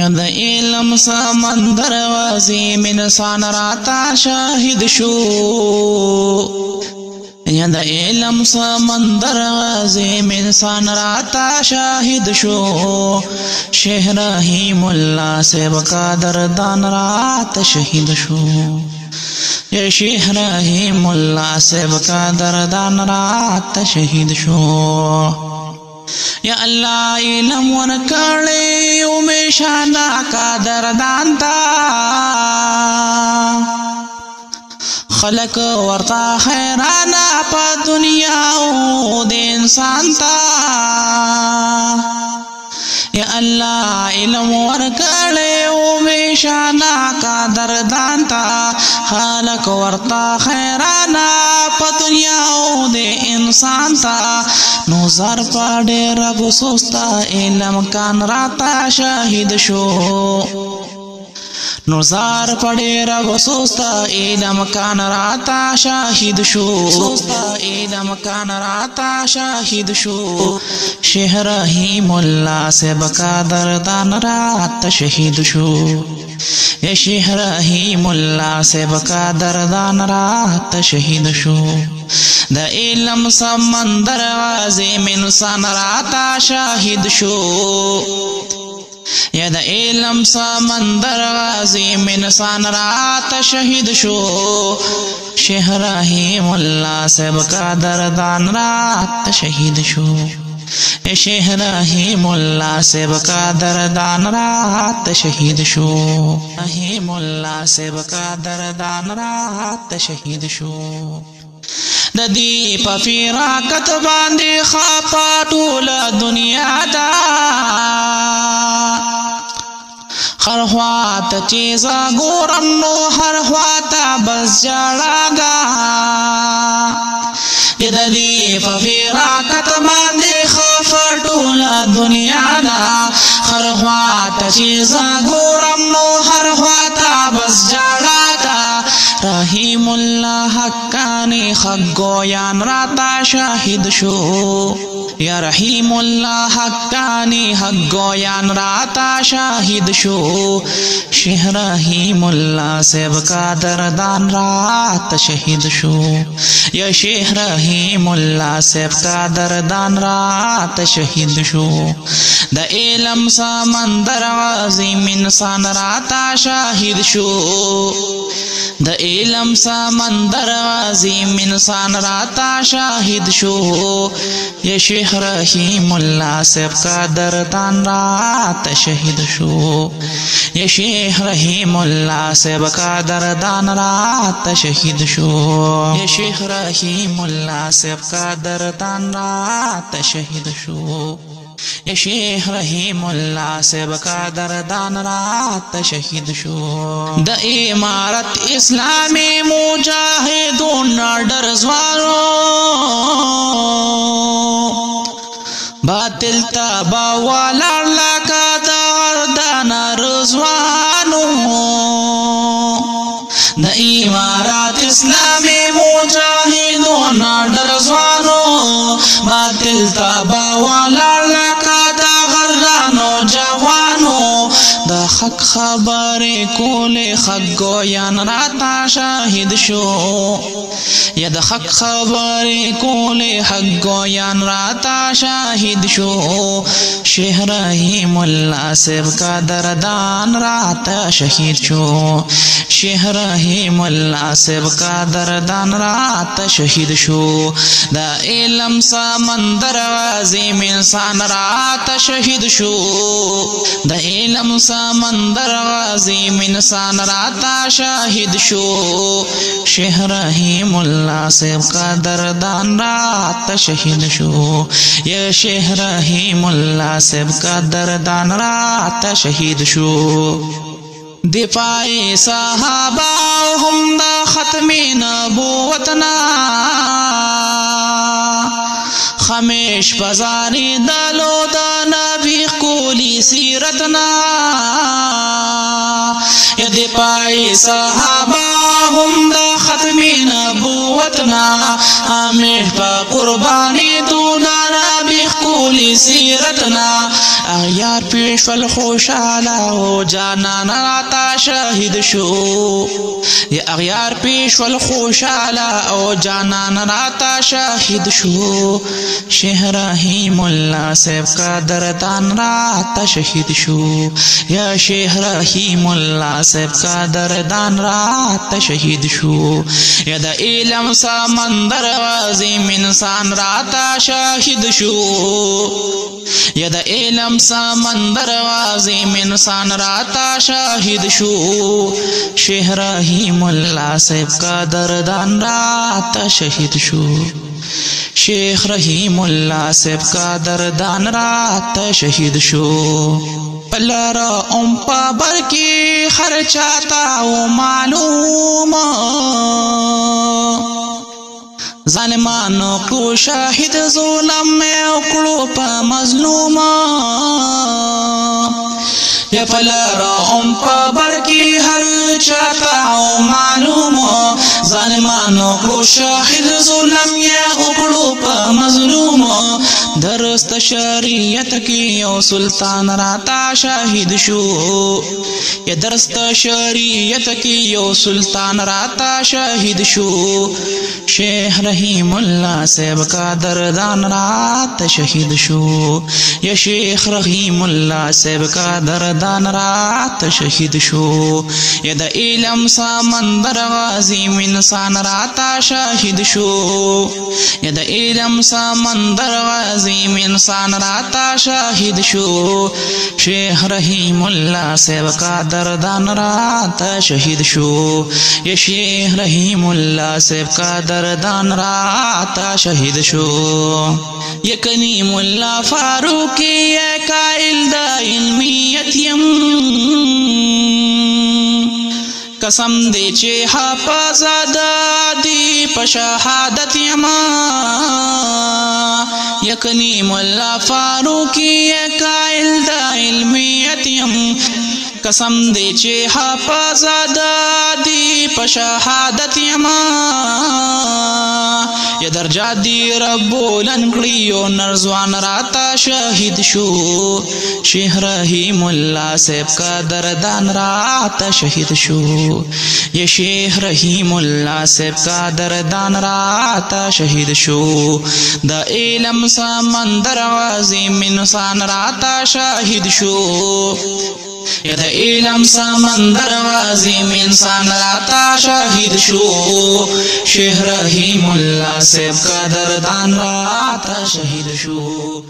یا د علم سمندر عظیم انسان راتا شاهد شو یا د علم سمندر عظیم انسان راتا شاهد شو شیخ رحیم اللہ صاحب قادر دان رات شہید شو یا شیخ رحیم اللہ صاحب قادر دان رات شہید شو یا اللہ علم ورکڑی امیشانا قادر دانتا خلق ورطا خیرانا پا دنیا او دے انسان تا یا اللہ علم ورکڑے امیشانا قادر دانتا خلق ورطا خیرانا پا دنیا او دے انسان تا نوزار پاڑے رب سوستا علم کان راتا شاہد شو نوزار پڑے رب سوستا علم کان راتا شاہد شو علم کان راتا شاہد شو شیخ رحیم اللہ سے بقادر دان رات شہید شو یا شیخ رحیم اللہ سے بقادر دان رات شہید شو دا علم سمندر عظیم انسان راتا شاہد شو یا دا علم سمندر عظیم انسان رات شہید شو شیخ رحیم اللہ صاحب قادر دان رات شہید شو یا شیخ رحیم اللہ صاحب قادر دان رات شہید شو رحیم اللہ صاحب قادر دان رات شہید شو دا دی پا فراقت باندی خاپا طولا دنیا دا ہر خواتا چیزا گورم نو ہر خواتا بس جڑا گا دا دی پا فراقت باندی خاپا طولا دنیا دا ہر خواتا چیزا گورم نو ہر خواتا بس جڑا گا رحیم اللہ حقانی حق گویان راتا شاہد شو یا رحیم اللہ حقانی حق گویان راتا شاہد شو شیخ رحیم اللہ صاحب قادر دان رات شہید شو یا شیخ رحیم اللہ صاحب قادر دان رات شہید شو دا علم سمندر عظیم انسان راتا شاہد شو دا علم سمندر عظیم انسان راتا شاہد شو یا شیخ رحیم اللہ صاحب قادر دان رات شہید شو یا شیخ رحیم اللہ صاحب قادر دان رات شہید شو یا شیخ رحیم اللہ صاحب قادر دان رات شہید شو یا شیخ رحیم اللہ صاحب قادر دان رات شہید شو دا امارت اسلامی مجاہدون ڈرزوارو باطل تابا والا لکا دان رزوانو دا امارت اسلامی مجاہدون ڈرزوانو باطل تابا والا لکا جوانو دا حق خبر کول حق گویان راتا شاہد شو یا دا حق خبر کول حق گویان راتا شاہد شو شیخ رحیم اللہ صاحب قادر دان راتا شہید شو شیخ رحیم اللہ صاحب قادر دان راتا شہید شو دا علم سمندر عظیم انسان راتا شہید شو دا علم سمندر عظیم انسان راتا شاہد شو شیخ رحیم اللہ صاحب قادر دان رات شہید شو یا شیخ رحیم اللہ صاحب قادر دان رات شہید شو دفاع صحابہ ہم دا ختم نبوتنا خمیش بزاری دلو دا نبی قولی سیرتنا یا دفاع صحابہ ہم دا ختم نبوتنا ہمیش با قربانی تو دا نبی قولی سیرتنا اغیار پیشول خوشالا او جانان راتا شهید شو یا اغیار پیشول خوشالا او جانان راتا شهید شو شیخ رحیم اللہ صاحب کا دردان راتا شهید شو یا شیخ رحیم اللہ صاحب کا دردان راتا شهید شو یا دا علم سمندر عظیم انسان راتا شهید شو یا دا علم سمندر عظیم انسان راتا شهید شو شیخ رحیم اللہ صاحب کا دردان راتا شهید شو شیخ رحیم اللہ صاحب کا دردان راتا شهید شو پلارا پابر کی خرچاتا و معلوم ظالمانو کو شاہد ظلم میں اکڑو پا مظلوم یا پلارا پابر کی ہر چاہتا و معلوم ظالمانو کو شاہد ظلم یا اکڑو پا مظلوم درست شریعت کی او سلطان راتا شاہد شو یا درست شریعت کی او سلطان راتا شاہد شو شیخ رحیم اللہ صاحب کا دردان رات شہید شو یا شیخ رحیم اللہ صاحب کا دردان رات شہید شو یا دا علم سمندر عظیم انسان راتا شاہد شو یا دا علم سمندر عظیم انسان راتا شاہد شو شیخ رحیم اللہ صاحب کا دردان رات شہید شو یا شیخ رحیم اللہ صاحب کا دردان رات شہید شو یا کنیم اللہ فاروقی یا قائل دا علمیت یم قسم دے چے حافظ دادی پشہادت یما یا کنیم اللہ فاروقی یا قائل دا علمیت یم قسم دے چے حافظ دادی پشہادت یما یا درجات دی ربو لنکڑیو نرزوان راتا شہید شو شیخ رحیم اللہ صاحب کا دردان راتا شہید شو یا شیخ رحیم اللہ صاحب کا دردان راتا شہید شو دا علم سمندر عظیم انسان راتا شہید شو یا دا علم سمندر عظیم انسان راتا شہید شو شیخ رحیم اللہ صاحب کا دردان راتا شہید شو